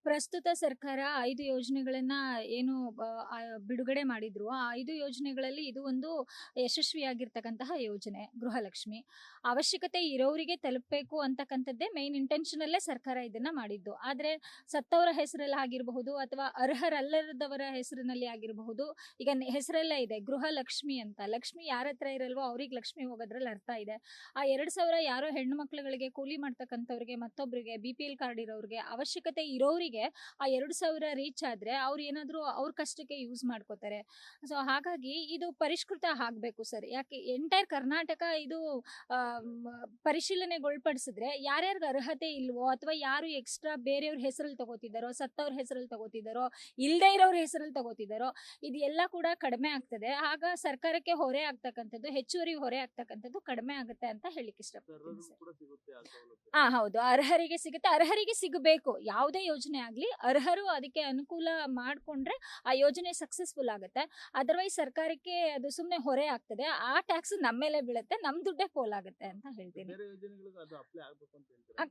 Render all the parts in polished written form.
ಪ್ರಸ್ತುತ ಸರ್ಕಾರ 5 ಯೋಜನೆಗಳನ್ನ ಏನು ಬಿಡುಗಡೆ ಮಾಡಿದ್ರು. ಆ 5 ಯೋಜನೆಗಳಲ್ಲಿ ಇದು ಒಂದು ಯಶಸ್ವಿಯಾಗಿರ್ತಕ್ಕಂತಹ ಯೋಜನೆ ಗೃಹಲಕ್ಷ್ಮಿ. ಅವಶ್ಯಕತೆ ಇರೋರಿಗೆ ತಲುಪಬೇಕು ಅಂತಕ್ಕಂಥದ್ದೇ ಮೇನ್ ಇಂಟೆನ್ಷನಲ್ಲೇ ಸರ್ಕಾರ ಇದನ್ನ ಮಾಡಿದ್ದು. ಆದ್ರೆ ಸತ್ತವರ ಹೆಸರಲ್ಲಿ ಆಗಿರಬಹುದು ಅಥವಾ ಅರ್ಹರಲ್ಲದವರ ಹೆಸರಿನಲ್ಲಿ ಆಗಿರಬಹುದು. ಈಗ ಹೆಸರಲ್ಲೇ ಇದೆ ಗೃಹಲಕ್ಷ್ಮಿ ಅಂತ. ಲಕ್ಷ್ಮಿ ಯಾರ ಹತ್ರ ಇರಲ್ವೋ ಅವ್ರಿಗೆ ಲಕ್ಷ್ಮಿ ಹೋಗೋದ್ರಲ್ಲಿ ಅರ್ಥ ಇದೆ. ಆ 2,000 ಯಾರೋ ಹೆಣ್ಣು ಮಕ್ಳುಗಳಿಗೆ ಕೂಲಿ ಮಾಡ್ತಕ್ಕಂಥವ್ರಿಗೆ, ಮತ್ತೊಬ್ಬರಿಗೆ BPL ಕಾರ್ಡ್ ಇರೋರಿಗೆ, ಅವಶ್ಯಕತೆ ಇರೋರಿಗೆ ಆ 2,000 ರೀಚ್ ಆದ್ರೆ ಅವ್ರು ಏನಾದ್ರು ಅವ್ರ ಕಷ್ಟಕ್ಕೆ ಯೂಸ್ ಮಾಡ್ಕೋತಾರೆ. ಸೊ ಹಾಗಾಗಿ ಇದು ಪರಿಷ್ಕೃತ ಆಗ್ಬೇಕು ಸರ್. ಯಾಕೆ ಎಂಟೈರ್ ಕರ್ನಾಟಕ ಇದು ಪರಿಶೀಲನೆಗೊಳಪಡಿಸಿದ್ರೆ ಯಾರ್ಯಾರಿಗೆ ಅರ್ಹತೆ ಇಲ್ವೋ ಅಥವಾ ಯಾರು ಎಕ್ಸ್ಟ್ರಾ ಬೇರೆಯವ್ರ ಹೆಸರಲ್ಲಿ ತಗೋತಿದ್ದಾರೋ, ಸತ್ತವ್ರ ಹೆಸರಲ್ಲಿ ತಗೋತಿದ್ದಾರೋ, ಇಲ್ಲದೆ ಇರೋರ ಹೆಸರಲ್ಲಿ ತಗೋತಿದ್ದಾರೋ, ಇದು ಎಲ್ಲ ಕೂಡ ಕಡಿಮೆ ಆಗ್ತದೆ. ಆಗ ಸರ್ಕಾರಕ್ಕೆ ಹೊರೆ ಆಗ್ತಕ್ಕಂಥದ್ದು, ಹೆಚ್ಚುವರಿ ಹೊರೆ ಆಗ್ತಕ್ಕಂಥದ್ದು ಕಡಿಮೆ ಆಗುತ್ತೆ ಅಂತ ಹೇಳಿಕ್ಕೆ ಇಷ್ಟಪಡ್ತೀನಿ ಸರ್. ಹೌದು, ಅರ್ಹರಿಗೆ ಸಿಗುತ್ತೆ. ಅರ್ಹರಿಗೆ ಸಿಗಬೇಕು. ಯಾವುದೇ ಯೋಜನೆ ಆಗ್ಲಿ ಅರ್ಹರು ಅದಕ್ಕೆ ಅನುಕೂಲ ಮಾಡ್ಕೊಂಡ್ರೆ ಆ ಯೋಜನೆ ಸಕ್ಸಸ್ಫುಲ್ ಆಗುತ್ತೆ. ಅದರ್ವೈಸ್ ಸರ್ಕಾರಕ್ಕೆ ಅದು ಸುಮ್ನೆ ಹೊರೆ ಆಗ್ತದೆ. ಆ ಟ್ಯಾಕ್ಸ್ ನಮ್ಮ ಮೇಲೆ ಬೀಳುತ್ತೆ, ನಮ್ ದುಡ್ಡೇ ಪೋಲಾಗುತ್ತೆ ಅಂತ ಹೇಳ್ತೀನಿ.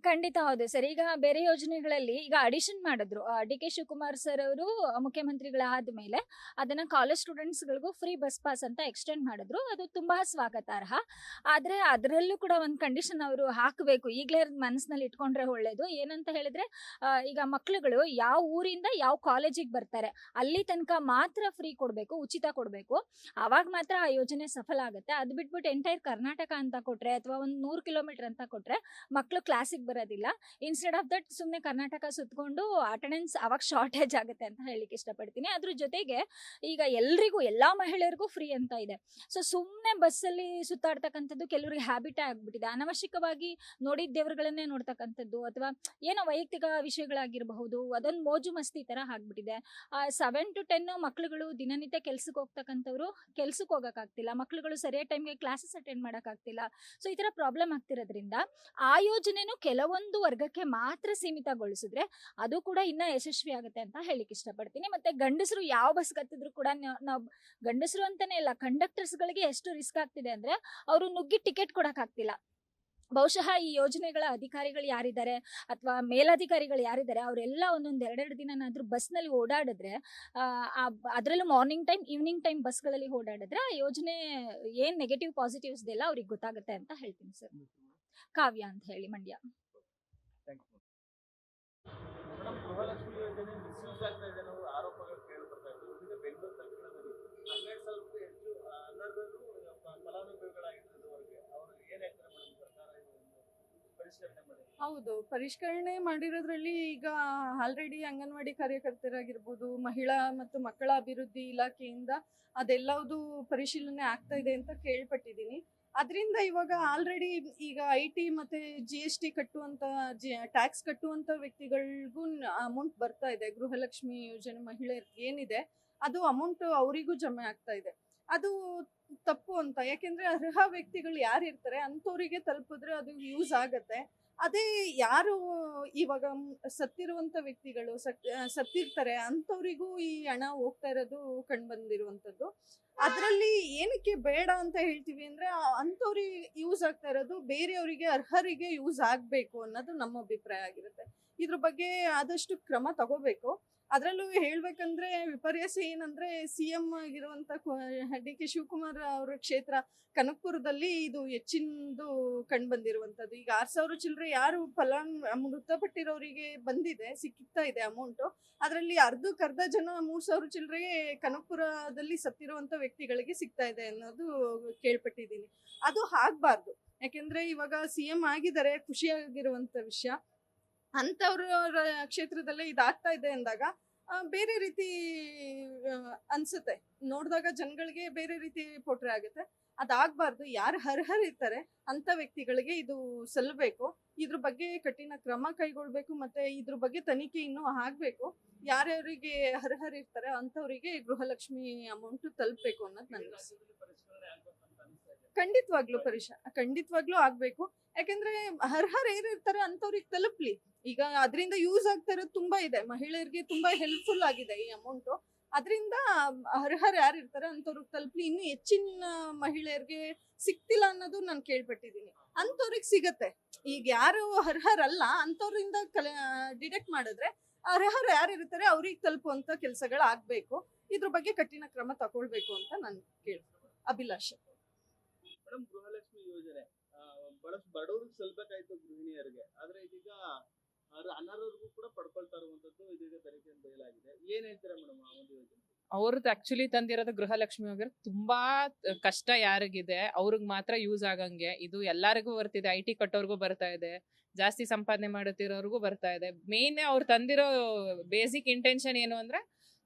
ಖಂಡಿತ ಹೌದು ಸರ್. ಈಗ ಬೇರೆ ಯೋಜನೆಗಳಲ್ಲಿ ಈಗ ಅಡಿಷನ್ ಮಾಡಿದ್ರು. DK ಶಿವಕುಮಾರ್ ಸರ್ ಅವರು ಮುಖ್ಯಮಂತ್ರಿಗಳಾದ ಮೇಲೆ ಅದನ್ನ ಕಾಲೇಜ್ ಸ್ಟೂಡೆಂಟ್ಸ್ ಗಳಿಗೂ ಫ್ರೀ ಬಸ್ ಪಾಸ್ ಅಂತ ಎಕ್ಸ್ಟೆಂಡ್ ಮಾಡಿದ್ರು. ಅದು ತುಂಬಾ ಸ್ವಾಗತಾರ್ಹ. ಆದ್ರೆ ಅದರಲ್ಲೂ ಕೂಡ ಒಂದು ಕಂಡೀಷನ್ ಅವರು ಹಾಕಬೇಕು. ಈಗಲೇ ಮನಸ್ಸಿನಲ್ಲಿ ಇಟ್ಕೊಂಡ್ರೆ ಒಳ್ಳೇದು. ಏನಂತ ಹೇಳಿದ್ರೆ ಈಗ ಮಕ್ಳುಗಳು ಯಾವ ಊರಿಂದ ಯಾವ ಕಾಲೇಜಿಗೆ ಬರ್ತಾರೆ ಅಲ್ಲಿ ತನಕ ಮಾತ್ರ ಫ್ರೀ ಕೊಡ್ಬೇಕು, ಉಚಿತ ಕೊಡ್ಬೇಕು. ಅವಾಗ ಮಾತ್ರ ಆ ಯೋಜನೆ ಸಫಲ ಆಗುತ್ತೆ. ಅದು ಬಿಟ್ಬಿಟ್ಟು ಎಂಟೈರ್ ಕರ್ನಾಟಕ ಅಂತ ಕೊಟ್ರೆ ಅಥವಾ ಒಂದು 100 ಕಿಲೋಮೀಟರ್ ಅಂತ ಕೊಟ್ರೆ ಮಕ್ಳು ಕ್ಲಾಸಿಗೆ ಬರೋದಿಲ್ಲ. ಇನ್ಸ್ಟೆಡ್ ಆಫ್ ದಟ್ ಸುಮ್ಮನೆ ಕರ್ನಾಟಕ ಸುತ್ಕೊಂಡು ಅಟೆಂಡೆನ್ಸ್ ಅವಾಗ ಶಾರ್ಟೇಜ್ ಆಗುತ್ತೆ ಅಂತ ಹೇಳಿಕ್ಕೆ ಇಷ್ಟಪಡ್ತೀನಿ. ಅದ್ರ ಜೊತೆಗೆ ಈಗ ಎಲ್ರಿಗೂ, ಎಲ್ಲಾ ಮಹಿಳೆಯರಿಗೂ ಫ್ರೀ ಅಂತ ಇದೆ. ಸೊ ಸುಮ್ಮನೆ ಬಸ್ಸಲ್ಲಿ ಸುತ್ತಾಡ್ತಕ್ಕಂಥದ್ದು ಕೆಲವರಿಗೆ ಹ್ಯಾಬಿಟೇ ಆಗ್ಬಿಟ್ಟಿದೆ. ಅನವಶ್ಯಕವಾಗಿ ನೋಡಿದ ದೇವರುಗಳನ್ನೇ ನೋಡ್ತಕ್ಕಂಥದ್ದು ಅಥವಾ ಏನೋ ವೈಯಕ್ತಿಕ ವಿಷಯಗಳಾಗಿರಬಹುದು, ಅದೊಂದು ಮೋಜು ಮಸ್ತಿ ತರ ಆಗ್ಬಿಟ್ಟಿದೆ. 7 to 10 ಮಕ್ಳುಗಳು ದಿನನಿತ್ಯ ಕೆಲ್ಸಕ್ಕೆ ಹೋಗ್ತಕ್ಕಂಥವ್ರು ಕೆಲ್ಸಕ್ಕೆ ಹೋಗಕ್ಕಾಗ್ತಿಲ್ಲ. ಮಕ್ಳುಗಳು ಸರಿಯಾದ ಟೈಮ್ಗೆ ಕ್ಲಾಸಸ್ ಅಟೆಂಡ್ ಮಾಡಕ್ಕಾಗ್ತಿಲ್ಲ. ಸೊ ಈ ತರ ಪ್ರಾಬ್ಲಮ್ ಆಗ್ತಿರೋದ್ರಿಂದ ಆ ಯೋಜನೆನೂ ಕೆಲವೊಂದು ವರ್ಗಕ್ಕೆ ಮಾತ್ರ ಸೀಮಿತಗೊಳಿಸಿದ್ರೆ ಅದು ಕೂಡ ಇನ್ನ ಯಶಸ್ವಿ ಆಗುತ್ತೆ ಅಂತ ಹೇಳಿಕ್ಕೆ ಇಷ್ಟಪಡ್ತೀನಿ. ಮತ್ತೆ ಗಂಡಸರು ಯಾವ ಬಸ್ ಕತ್ತಿದ್ರು ಕೂಡ ನಾವು ಗಂಡಸರು ಅಂತಾನೆ ಇಲ್ಲ, ಕಂಡಕ್ಟರ್ಸ್ ಗಳಿಗೆ ಎಷ್ಟು ರಿಸ್ಕ್ ಆಗ್ತಿದೆ ಅಂದ್ರೆ ಅವರು ನುಗ್ಗಿ ಟಿಕೆಟ್ ಕೊಡಕ್ ಆಗ್ತಿಲ್ಲ. ಬಹುಶಃ ಈ ಯೋಜನೆಗಳ ಅಧಿಕಾರಿಗಳು ಯಾರಿದ್ದಾರೆ ಅಥವಾ ಮೇಲಧಿಕಾರಿಗಳು ಯಾರಿದ್ದಾರೆ ಅವರೆಲ್ಲ ಒಂದೊಂದು 2 ದಿನನಾದ್ರೂ ಬಸ್ನಲ್ಲಿ ಓಡಾಡಿದ್ರೆ, ಅದರಲ್ಲೂ ಮಾರ್ನಿಂಗ್ ಟೈಮ್, ಈವ್ನಿಂಗ್ ಟೈಮ್ ಬಸ್ಗಳಲ್ಲಿ ಓಡಾಡಿದ್ರೆ ಆ ಯೋಜನೆ ಏನ್ ನೆಗೆಟಿವ್ ಪಾಸಿಟಿವ್ಸ್ ಎಲ್ಲ ಅವ್ರಿಗೆ ಗೊತ್ತಾಗುತ್ತೆ ಅಂತ ಹೇಳ್ತೀನಿ ಸರ್. ಕಾವ್ಯ ಅಂತ ಹೇಳಿ, ಮಂಡ್ಯ. ಹೌದು, ಪರಿಷ್ಕರಣೆ ಮಾಡಿರೋದ್ರಲ್ಲಿ ಈಗ ಆಲ್ರೆಡಿ ಅಂಗನವಾಡಿ ಕಾರ್ಯಕರ್ತರಾಗಿರ್ಬೋದು, ಮಹಿಳಾ ಮತ್ತು ಮಕ್ಕಳ ಅಭಿವೃದ್ಧಿ ಇಲಾಖೆಯಿಂದ ಅದೆಲ್ಲವುದು ಪರಿಶೀಲನೆ ಆಗ್ತಾ ಇದೆ ಅಂತ ಕೇಳ್ಪಟ್ಟಿದ್ದೀನಿ. ಅದರಿಂದ ಇವಾಗ ಆಲ್ರೆಡಿ ಈಗ IT ಮತ್ತೆ GST ಕಟ್ಟುವಂತ ಟ್ಯಾಕ್ಸ್ ಕಟ್ಟುವಂತ ವ್ಯಕ್ತಿಗಳಿಗೂ ಅಮೌಂಟ್ ಬರ್ತಾ ಇದೆ. ಗೃಹಲಕ್ಷ್ಮಿ ಯೋಜನೆ ಮಹಿಳೆಯರಿಗೆ ಏನಿದೆ ಅದು ಅಮೌಂಟ್ ಅವರಿಗೂ ಜಮೆ ಆಗ್ತಾ ಇದೆ. ಅದು ತಪ್ಪು ಅಂತ. ಯಾಕೆಂದ್ರೆ ಅರ್ಹ ವ್ಯಕ್ತಿಗಳು ಯಾರು ಇರ್ತಾರೆ ಅಂಥವ್ರಿಗೆ ತಲುಪಿದ್ರೆ ಅದು ಯೂಸ್ ಆಗತ್ತೆ. ಅದೇ ಯಾರು ಇವಾಗ ಸತ್ತಿರುವಂತ ವ್ಯಕ್ತಿಗಳು ಸತ್ತಿರ್ತಾರೆ ಅಂಥವ್ರಿಗೂ ಈ ಹಣ ಹೋಗ್ತಾ ಇರೋದು ಕಂಡು ಬಂದಿರುವಂತದ್ದು. ಅದರಲ್ಲಿ ಏನಕ್ಕೆ ಬೇಡ ಅಂತ ಹೇಳ್ತೀವಿ ಅಂದ್ರೆ ಅಂಥವ್ರಿಗೆ ಯೂಸ್ ಆಗ್ತಾ ಇರೋದು ಬೇರೆಯವರಿಗೆ, ಅರ್ಹರಿಗೆ ಯೂಸ್ ಆಗ್ಬೇಕು ಅನ್ನೋದು ನಮ್ಮ ಅಭಿಪ್ರಾಯ ಆಗಿರುತ್ತೆ. ಇದ್ರ ಬಗ್ಗೆ ಆದಷ್ಟು ಕ್ರಮ ತಗೋಬೇಕು. ಅದರಲ್ಲೂ ಹೇಳ್ಬೇಕಂದ್ರೆ ವಿಪರ್ಯಾಸ ಏನಂದ್ರೆ CM ಆಗಿರುವಂತ DK ಶಿವಕುಮಾರ್ ಅವರ ಕ್ಷೇತ್ರ ಕನಕಪುರದಲ್ಲಿ ಇದು ಹೆಚ್ಚಿನದು ಕಂಡು ಬಂದಿರುವಂತದ್ದು. ಈಗ 6,000 ಚಿಲ್ಲರೆ ಯಾರು ಮೃತಪಟ್ಟಿರೋರಿಗೆ ಬಂದಿದೆ, ಸಿಕ್ಕಿತಾ ಇದೆ ಅಮೌಂಟು. ಅದರಲ್ಲಿ ಅರ್ಧ ಜನ 3,000 ಚಿಲ್ಲರೆ ಕನಕಪುರದಲ್ಲಿ ಸತ್ತಿರುವಂತ ವ್ಯಕ್ತಿಗಳಿಗೆ ಸಿಗ್ತಾ ಇದೆ ಅನ್ನೋದು ಕೇಳ್ಪಟ್ಟಿದ್ದೀನಿ. ಅದು ಆಗ್ಬಾರ್ದು. ಯಾಕೆಂದ್ರೆ ಇವಾಗ CM ಆಗಿದ್ದಾರೆ, ಖುಷಿಯಾಗಿರುವಂತ ವಿಷಯ. ಅಂಥವ್ರ ಕ್ಷೇತ್ರದಲ್ಲೇ ಇದಾಗ್ತಾ ಇದೆ ಅಂದಾಗ ಬೇರೆ ರೀತಿ ಅನ್ಸುತ್ತೆ. ನೋಡಿದಾಗ ಜನಗಳಿಗೆ ಬೇರೆ ರೀತಿ ಪೋಟ್ರೆ ಆಗುತ್ತೆ. ಅದಾಗಬಾರ್ದು. ಯಾರು ಅರ್ಹರಿರ್ತಾರೆ ಅಂತ ವ್ಯಕ್ತಿಗಳಿಗೆ ಇದು ಸಲ್ಲಬೇಕು. ಇದ್ರ ಬಗ್ಗೆ ಕಠಿಣ ಕ್ರಮ ಕೈಗೊಳ್ಬೇಕು. ಮತ್ತೆ ಇದ್ರ ಬಗ್ಗೆ ತನಿಖೆ ಇನ್ನೂ ಆಗ್ಬೇಕು. ಯಾರ್ಯಾರಿಗೆ ಅರ್ಹರಿರ್ತಾರೆ ಅಂಥವರಿಗೆ ಗೃಹಲಕ್ಷ್ಮಿ ಅಮೌಂಟ್ ತಲುಪಬೇಕು ಅನ್ನೋದು ನನ್ನ ಖಂಡಿತವಾಗ್ಲೂ ಆಗ್ಬೇಕು. ಯಾಕೆಂದ್ರೆ ಅರ್ಹರು ಏನಿರ್ತಾರೆ ಅಂಥವ್ರಿಗೆ ತಲುಪ್ಲಿ. ಈಗ ಅದರಿಂದ ಯೂಸ್ ಆಗ್ತಾ ಇರೋದು ತುಂಬಾ ಇದೆ. ಮಹಿಳೆಯರಿಗೆ ತುಂಬಾ ಹೆಲ್ಪ್ಫುಲ್ ಆಗಿದೆ ಈ ಅಮೌಂಟ್. ಅದರಿಂದ ಅರ್ಹರು ಯಾರು ಇರ್ತಾರೆ ಅಂಥವ್ರಿಗೆ ತಲುಪ್ಲಿ. ಇನ್ನು ಹೆಚ್ಚಿನ ಮಹಿಳೆಯರಿಗೆ ಸಿಗ್ತಿಲ್ಲ ಅನ್ನೋದು ನಾನು ಕೇಳ್ಪಟ್ಟಿದ್ದೀನಿ. ಅಂಥವ್ರಿಗೆ ಸಿಗತ್ತೆ. ಈಗ ಯಾರು ಅರ್ಹರಲ್ಲ ಅಂಥವ್ರಿಂದ ಡಿಡಕ್ಟ್ ಮಾಡಿದ್ರೆ ಅರ್ಹರು ಯಾರು ಇರ್ತಾರೆ ಅವ್ರಿಗೆ ತಲುಪುವಂತ ಕೆಲಸಗಳು ಆಗ್ಬೇಕು. ಇದ್ರ ಬಗ್ಗೆ ಕಠಿಣ ಕ್ರಮ ತಗೊಳ್ಬೇಕು ಅಂತ ನಾನು ಅಭಿಲಾಷೆ. ಮೇಡಮ್, ಗೃಹಲಕ್ಷ್ಮಿ ಯೋಜನೆ ಬಹಳಷ್ಟು ಬಡವರಿಗೆ ಸಲ್ಬೇಕಾಯ್ತು ಗೃಹಿಣಿಯರಿಗೆ, ಆದ್ರೆ ಇದೀಗ ಅನರ್ಹರಿಗೂ ಕೂಡ ಪಡ್ಕೊಳ್ತಾ ಇರುವಂತದ್ದು ಇದೀಗ ತನಿಖೆಯನ್ನು ಬಯಲಾಗಿದೆ. ಏನ್ ಹೇಳ್ತೀರಾ ಮೇಡಮ್ ಆ ಒಂದು ಯೋಜನೆ? ಅವ್ರದ್ದು ಆಕ್ಚುಲಿ ತಂದಿರೋದು ಗೃಹಲಕ್ಷ್ಮಿ ಹೋಗಿರೋ ತುಂಬಾ ಕಷ್ಟ ಯಾರಿಗಿದೆ ಅವ್ರಿಗೆ ಮಾತ್ರ ಯೂಸ್ ಆಗಂಗೆ. ಇದು ಎಲ್ಲರಿಗೂ ಬರ್ತಿದೆ, IT ಕಟ್ಟೋರ್ಗೂ ಬರ್ತಾ ಇದೆ, ಜಾಸ್ತಿ ಸಂಪಾದನೆ ಮಾಡುತ್ತಿರೋರ್ಗೂ ಬರ್ತಾ ಇದೆ. ಮೇನ್ ಅವ್ರು ತಂದಿರೋ ಬೇಸಿಕ್ ಇಂಟೆನ್ಷನ್ ಏನು ಅಂದ್ರೆ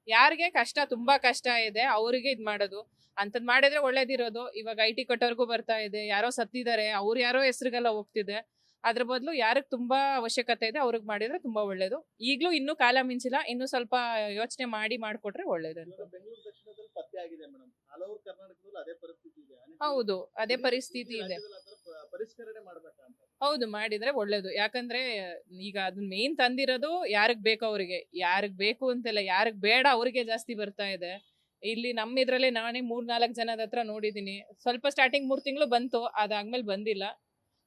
ಯಾರಿಗೆ ಕಷ್ಟ ತುಂಬಾ ಕಷ್ಟ ಇದೆ ಅವ್ರಿಗೆ ಇದ್ ಮಾಡೋದು ಅಂತದ್ ಮಾಡಿದ್ರೆ ಒಳ್ಳೇದಿರೋದು. ಇವಾಗ IT ಕಟ್ಟೋರ್ಗೂ ಬರ್ತಾ ಇದೆ, ಯಾರೋ ಸತ್ತಿದ್ದಾರೆ ಅವ್ರು ಯಾರೋ ಹೆಸರಿಗೆಲ್ಲ ಹೋಗ್ತಿದೆ. ಅದ್ರ ಬದಲು ಯಾರಿಗೆ ತುಂಬಾ ಅವಶ್ಯಕತೆ ಇದೆ ಅವ್ರಿಗೆ ಮಾಡಿದ್ರೆ ತುಂಬಾ ಒಳ್ಳೇದು. ಈಗ್ಲೂ ಇನ್ನೂ ಕಾಲ ಮಿಂಚಿಲ್ಲ, ಇನ್ನು ಸ್ವಲ್ಪ ಯೋಚನೆ ಮಾಡ್ಕೊಟ್ರೆ ಒಳ್ಳೇದು ಅಂತ. ಬೆಂಗಳೂರು ದಕ್ಷಿಣದಲ್ಲಿ ಪತ್ತೆ ಆಗಿದೆ ಮೇಡಮ್, ಹಲವು ಕರ್ನಾಟಕದಲ್ಲಿ ಅದೇ ಪರಿಸ್ಥಿತಿ ಇದೆ. ಹೌದು, ಅದೇ ಪರಿಸ್ಥಿತಿ ಇದೆ. ಪರಿಷ್ಕರಣೆ ಮಾಡ್ಬೇಕಾ ಅಂತ? ಹೌದು, ಮಾಡಿದ್ರೆ ಒಳ್ಳೇದು. ಯಾಕಂದ್ರೆ ಈಗ ಅದನ್ನ ಮೇನ್ ತಂದಿರೋದು ಯಾರಿಗ್ ಬೇಕು ಅವ್ರಿಗೆ, ಯಾರಿಗ್ ಬೇಕು ಅಂತೆಲ್ಲ, ಯಾರಿಗ್ ಬೇಡ ಅವ್ರಿಗೆ ಜಾಸ್ತಿ ಬರ್ತಾ ಇದೆ. ಇಲ್ಲಿ ನಮ್ಮ ಇದ್ರಲ್ಲೇ ನಾನೇ 3-4 ಜನದ ಹತ್ರ ನೋಡಿದೀನಿ. ಸ್ವಲ್ಪ ಸ್ಟಾರ್ಟಿಂಗ್ 3 ತಿಂಗಳು ಬಂತು, ಅದಾದ್ಮೇಲೆ ಬಂದಿಲ್ಲ.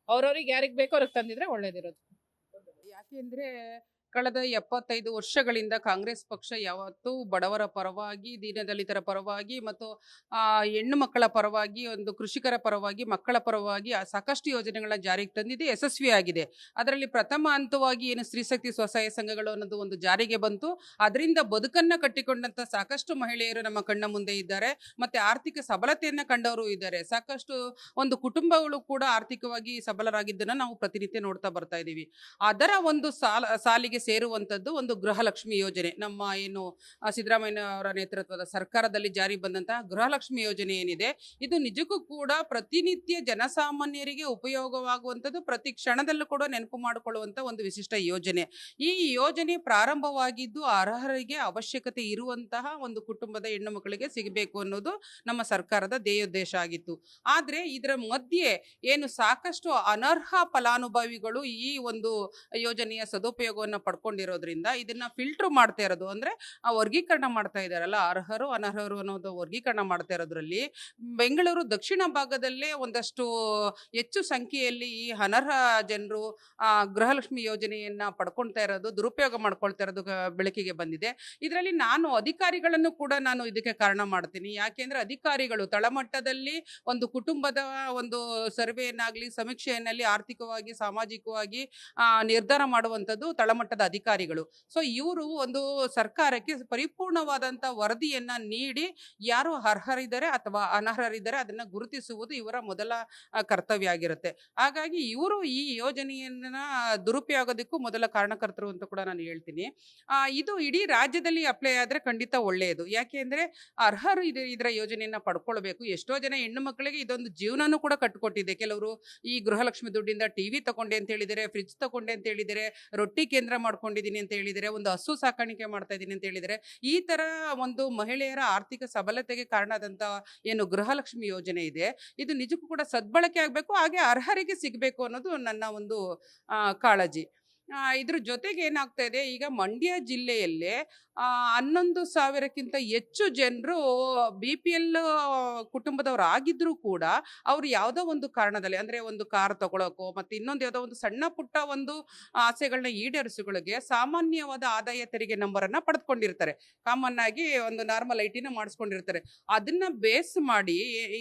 ಅವ್ರವ್ರಿಗೆ ಯಾರಿಗ್ ಬೇಕೋ ಅವ್ರಿಗೆ ತಂದಿದ್ರೆ ಒಳ್ಳೇದಿರೋದು. ಯಾಕೆಂದ್ರೆ ಕಳೆದ 75 ವರ್ಷಗಳಿಂದ ಕಾಂಗ್ರೆಸ್ ಪಕ್ಷ ಯಾವತ್ತೂ ಬಡವರ ಪರವಾಗಿ, ದೀನದಲಿತರ ಪರವಾಗಿ ಮತ್ತು ಹೆಣ್ಣು ಮಕ್ಕಳ ಪರವಾಗಿ, ಒಂದು ಕೃಷಿಕರ ಪರವಾಗಿ, ಮಕ್ಕಳ ಪರವಾಗಿ ಸಾಕಷ್ಟು ಯೋಜನೆಗಳನ್ನ ಜಾರಿಗೆ ತಂದಿದೆ, ಯಶಸ್ವಿಯಾಗಿದೆ. ಅದರಲ್ಲಿ ಪ್ರಥಮ ಹಂತವಾಗಿ ಏನು ಸ್ತ್ರೀಶಕ್ತಿ ಸ್ವಸಹಾಯ ಸಂಘಗಳು ಅನ್ನೋದು ಒಂದು ಜಾರಿಗೆ ಬಂತು. ಅದರಿಂದ ಬದುಕನ್ನ ಕಟ್ಟಿಕೊಂಡಂತ ಸಾಕಷ್ಟು ಮಹಿಳೆಯರು ನಮ್ಮ ಕಣ್ಣ ಮುಂದೆ ಇದ್ದಾರೆ. ಮತ್ತೆ ಆರ್ಥಿಕ ಸಬಲತೆಯನ್ನ ಕಂಡವರು ಇದ್ದಾರೆ. ಸಾಕಷ್ಟು ಒಂದು ಕುಟುಂಬಗಳು ಕೂಡ ಆರ್ಥಿಕವಾಗಿ ಸಬಲರಾಗಿದ್ದನ್ನ ನಾವು ಪ್ರತಿನಿತ್ಯ ನೋಡ್ತಾ ಬರ್ತಾ ಇದ್ದೀವಿ. ಅದರ ಒಂದು ಸಾಲಿಗೆ ಸೇರುವಂತದ್ದು ಒಂದು ಗೃಹಲಕ್ಷ್ಮಿ ಯೋಜನೆ. ನಮ್ಮ ಏನು ಸಿದ್ದರಾಮಯ್ಯ ಅವರ ನೇತೃತ್ವದ ಸರ್ಕಾರದಲ್ಲಿ ಜಾರಿ ಬಂದಂತಹ ಗೃಹಲಕ್ಷ್ಮಿ ಯೋಜನೆ ಏನಿದೆ, ಇದು ನಿಜಕ್ಕೂ ಕೂಡ ಪ್ರತಿನಿತ್ಯ ಜನಸಾಮಾನ್ಯರಿಗೆ ಉಪಯೋಗವಾಗುವಂಥದ್ದು, ಪ್ರತಿ ಕ್ಷಣದಲ್ಲೂ ಕೂಡ ನೆನಪು ಮಾಡಿಕೊಳ್ಳುವಂತ ಒಂದು ವಿಶಿಷ್ಟ ಯೋಜನೆ. ಈ ಯೋಜನೆ ಪ್ರಾರಂಭವಾಗಿದ್ದು ಅರ್ಹರಿಗೆ ಅವಶ್ಯಕತೆ ಇರುವಂತಹ ಒಂದು ಕುಟುಂಬದ ಹೆಣ್ಣು ಮಕ್ಕಳಿಗೆ ಸಿಗಬೇಕು ಅನ್ನೋದು ನಮ್ಮ ಸರ್ಕಾರದ ಧ್ಯೇಯೋದ್ದೇಶ ಆಗಿತ್ತು. ಆದ್ರೆ ಇದರ ಮಧ್ಯೆ ಏನು ಸಾಕಷ್ಟು ಅನರ್ಹ ಫಲಾನುಭವಿಗಳು ಈ ಒಂದು ಯೋಜನೆಯ ಸದುಪಯೋಗವನ್ನು ಪಡ್ಕೊಂಡಿರೋದ್ರಿಂದ ಇದನ್ನ ಫಿಲ್ಟರ್ ಮಾಡ್ತಾ ಇರೋದು, ಅಂದ್ರೆ ವರ್ಗೀಕರಣ ಮಾಡ್ತಾ ಇದಾರಲ್ಲ, ಅರ್ಹರು ಅನರ್ಹರು ಅನ್ನೋದು ವರ್ಗೀಕರಣ ಮಾಡ್ತಾ ಇರೋದ್ರಲ್ಲಿ ಬೆಂಗಳೂರು ದಕ್ಷಿಣ ಭಾಗದಲ್ಲೇ ಒಂದಷ್ಟು ಹೆಚ್ಚು ಸಂಖ್ಯೆಯಲ್ಲಿ ಈ ಅನರ್ಹ ಜನರು ಗೃಹಲಕ್ಷ್ಮಿ ಯೋಜನೆಯನ್ನ ಪಡ್ಕೊಳ್ತಾ ಇರೋದು, ದುರುಪಯೋಗ ಮಾಡ್ಕೊಳ್ತಾ ಇರೋದು ಬೆಳಕಿಗೆ ಬಂದಿದೆ. ಇದರಲ್ಲಿ ನಾನು ಅಧಿಕಾರಿಗಳನ್ನು ಕೂಡ ನಾನು ಇದಕ್ಕೆ ಕಾರಣ ಮಾಡ್ತೀನಿ. ಯಾಕೆಂದ್ರೆ ಅಧಿಕಾರಿಗಳು ತಳಮಟ್ಟದಲ್ಲಿ ಒಂದು ಕುಟುಂಬದ ಒಂದು ಸರ್ವೆಯನ್ನಾಗ್ಲಿ ಸಮೀಕ್ಷೆಯನ್ನಲ್ಲಿ ಆರ್ಥಿಕವಾಗಿ ಸಾಮಾಜಿಕವಾಗಿ ನಿರ್ಧಾರ ಮಾಡುವಂಥದ್ದು ತಳಮಟ್ಟದ ಅಧಿಕಾರಿಗಳು. ಸೊ ಇವರು ಒಂದು ಸರ್ಕಾರಕ್ಕೆ ಪರಿಪೂರ್ಣವಾದಂಥ ವರದಿಯನ್ನ ನೀಡಿ ಯಾರು ಅರ್ಹರಿದ್ದಾರೆ ಅಥವಾ ಅನರ್ಹರಿದ್ದಾರೆ ಅದನ್ನ ಗುರುತಿಸುವುದು ಇವರ ಮೊದಲ ಕರ್ತವ್ಯ ಆಗಿರುತ್ತೆ. ಹಾಗಾಗಿ ಇವರು ಈ ಯೋಜನೆಯನ್ನ ದುರುಪಯೋಗದಕ್ಕೂ ಮೊದಲ ಕಾರಣಕರ್ತರು ಅಂತ ಕೂಡ ನಾನು ಹೇಳ್ತೀನಿ. ಇದು ಇಡೀ ರಾಜ್ಯದಲ್ಲಿ ಅಪ್ಲೈ ಆದ್ರೆ ಖಂಡಿತ ಒಳ್ಳೆಯದು. ಯಾಕೆಂದ್ರೆ ಅರ್ಹರು ಇದರ ಯೋಜನೆಯನ್ನ ಪಡ್ಕೊಳ್ಬೇಕು. ಎಷ್ಟೋ ಜನ ಹೆಣ್ಣು ಮಕ್ಕಳಿಗೆ ಇದೊಂದು ಜೀವನನೂ ಕೂಡ ಕಟ್ಟಿಕೊಟ್ಟಿದೆ. ಕೆಲವರು ಈ ಗೃಹಲಕ್ಷ್ಮಿ ದುಡ್ಡಿಂದ TV ತಗೊಂಡೆ ಅಂತ ಹೇಳಿದರೆ, ಫ್ರಿಡ್ಜ್ ತಗೊಂಡೆ ಅಂತ ಹೇಳಿದರೆ, ರೊಟ್ಟಿ ಕೇಂದ್ರ ಮಾಡ್ಕೊಂಡಿದ್ದೀನಿ ಅಂತ ಹೇಳಿದರೆ, ಒಂದು ಹಸು ಸಾಕಾಣಿಕೆ ಮಾಡ್ತಾ ಇದ್ದೀನಿ ಅಂತ ಹೇಳಿದರೆ, ಈ ತರ ಒಂದು ಮಹಿಳೆಯರ ಆರ್ಥಿಕ ಸಬಲತೆಗೆ ಕಾರಣದಂತ ಏನು ಗೃಹಲಕ್ಷ್ಮಿ ಯೋಜನೆ ಇದೆ, ಇದು ನಿಜಕ್ಕೂ ಕೂಡ ಸದ್ಬಳಕೆ ಆಗಬೇಕು, ಹಾಗೆ ಅರ್ಹರಿಗೆ ಸಿಗಬೇಕು ಅನ್ನೋದು ನನ್ನ ಒಂದು ಕಾಳಜಿ. ಇದ್ರ ಜೊತೆಗೆ ಏನಾಗ್ತಾ ಇದೆ, ಈಗ ಮಂಡ್ಯ ಜಿಲ್ಲೆಯಲ್ಲೇ 11,000ಕ್ಕಿಂತ ಹೆಚ್ಚು ಜನರು BPL ಕುಟುಂಬದವರು ಆಗಿದ್ರು ಕೂಡ ಅವ್ರು ಯಾವುದೋ ಒಂದು ಕಾರಣದಲ್ಲಿ, ಅಂದ್ರೆ ಒಂದು ಕಾರ್ ತಗೊಳಕೋ ಮತ್ತೆ ಇನ್ನೊಂದು ಯಾವುದೋ ಒಂದು ಸಣ್ಣ ಪುಟ್ಟ ಒಂದು ಆಸೆಗಳನ್ನ ಈಡೇರಿಸುಗಳಿಗೆ ಸಾಮಾನ್ಯವಾದ ಆದಾಯ ತೆರಿಗೆ ನಂಬರನ್ನ ಪಡೆದುಕೊಂಡಿರ್ತಾರೆ. ಕಾಮನ್ ಆಗಿ ಒಂದು ನಾರ್ಮಲ್ ಐಟಿನ ಮಾಡಿಸ್ಕೊಂಡಿರ್ತಾರೆ. ಅದನ್ನ ಬೇಸ್ ಮಾಡಿ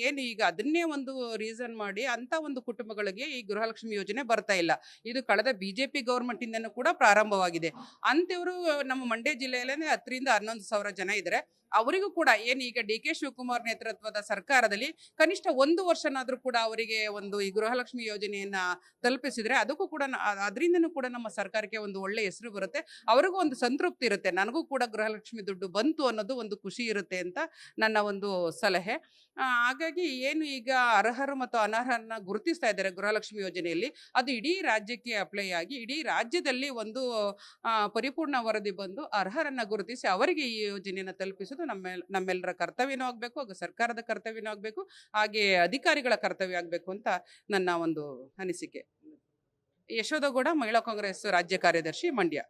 ಏನು ಈಗ ಅದನ್ನೇ ಒಂದು ರೀಸನ್ ಮಾಡಿ ಅಂತ ಒಂದು ಕುಟುಂಬಗಳಿಗೆ ಈ ಗೃಹಲಕ್ಷ್ಮಿ ಯೋಜನೆ ಬರ್ತಾ ಇಲ್ಲ. ಇದು ಕಳೆದ BJP ಗೌರ್ಮೆಂಟ್ ಇಂದನೂ ಕೂಡ ಪ್ರಾರಂಭವಾಗಿದೆ. ಅಂತವರು ನಮ್ಮ ಮಂಡ್ಯ ಜಿಲ್ಲೆಯಲ್ಲಿ 10ರಿಂದ 11,000 ಜನ ಇದ್ದಾರೆ. ಅವರಿಗೂ ಕೂಡ ಏನು ಈಗ DK ಶಿವಕುಮಾರ್ ನೇತೃತ್ವದ ಸರ್ಕಾರದಲ್ಲಿ ಕನಿಷ್ಠ 1 ವರ್ಷನಾದ್ರೂ ಕೂಡ ಅವರಿಗೆ ಒಂದು ಈ ಗೃಹಲಕ್ಷ್ಮಿ ಯೋಜನೆಯನ್ನ ತಲುಪಿಸಿದ್ರೆ ಅದಕ್ಕೂ ಕೂಡ ಅದರಿಂದನೂ ಕೂಡ ನಮ್ಮ ಸರ್ಕಾರಕ್ಕೆ ಒಂದು ಒಳ್ಳೆ ಹೆಸರು ಬರುತ್ತೆ. ಅವ್ರಿಗೂ ಒಂದು ಸಂತೃಪ್ತಿ ಇರುತ್ತೆ, ನನಗೂ ಕೂಡ ಗೃಹಲಕ್ಷ್ಮಿ ದುಡ್ಡು ಬಂತು ಅನ್ನೋದು ಒಂದು ಖುಷಿ ಇರುತ್ತೆ ಅಂತ ನನ್ನ ಒಂದು ಸಲಹೆ. ಹಾಗಾಗಿ ಏನು ಈಗ ಅರ್ಹರು ಮತ್ತು ಅನರ್ಹರನ್ನ ಗುರುತಿಸ್ತಾ ಇದ್ದಾರೆ ಗೃಹಲಕ್ಷ್ಮಿ ಯೋಜನೆಯಲ್ಲಿ, ಅದು ಇಡೀ ರಾಜ್ಯಕ್ಕೆ ಅಪ್ಲೈ ಆಗಿ ಇಡೀ ರಾಜ್ಯದಲ್ಲಿ ಒಂದು ಪರಿಪೂರ್ಣ ವರದಿ ಬಂದು ಅರ್ಹರನ್ನ ಗುರುತಿಸಿ ಅವರಿಗೆ ಈ ಯೋಜನೆಯನ್ನು ತಲುಪಿಸೋದು ನಮ್ಮೆಲ್ಲರ ಕರ್ತವ್ಯನೂ ಆಗಬೇಕು, ಹಾಗೂ ಸರ್ಕಾರದ ಕರ್ತವ್ಯನೂ ಆಗಬೇಕು, ಹಾಗೆ ಅಧಿಕಾರಿಗಳ ಕರ್ತವ್ಯ ಆಗಬೇಕು ಅಂತ ನನ್ನ ಒಂದು ಅನಿಸಿಕೆ. ಯಶೋಧಗೌಡ, ಮಹಿಳಾ ಕಾಂಗ್ರೆಸ್ ರಾಜ್ಯ ಕಾರ್ಯದರ್ಶಿ, ಮಂಡ್ಯ.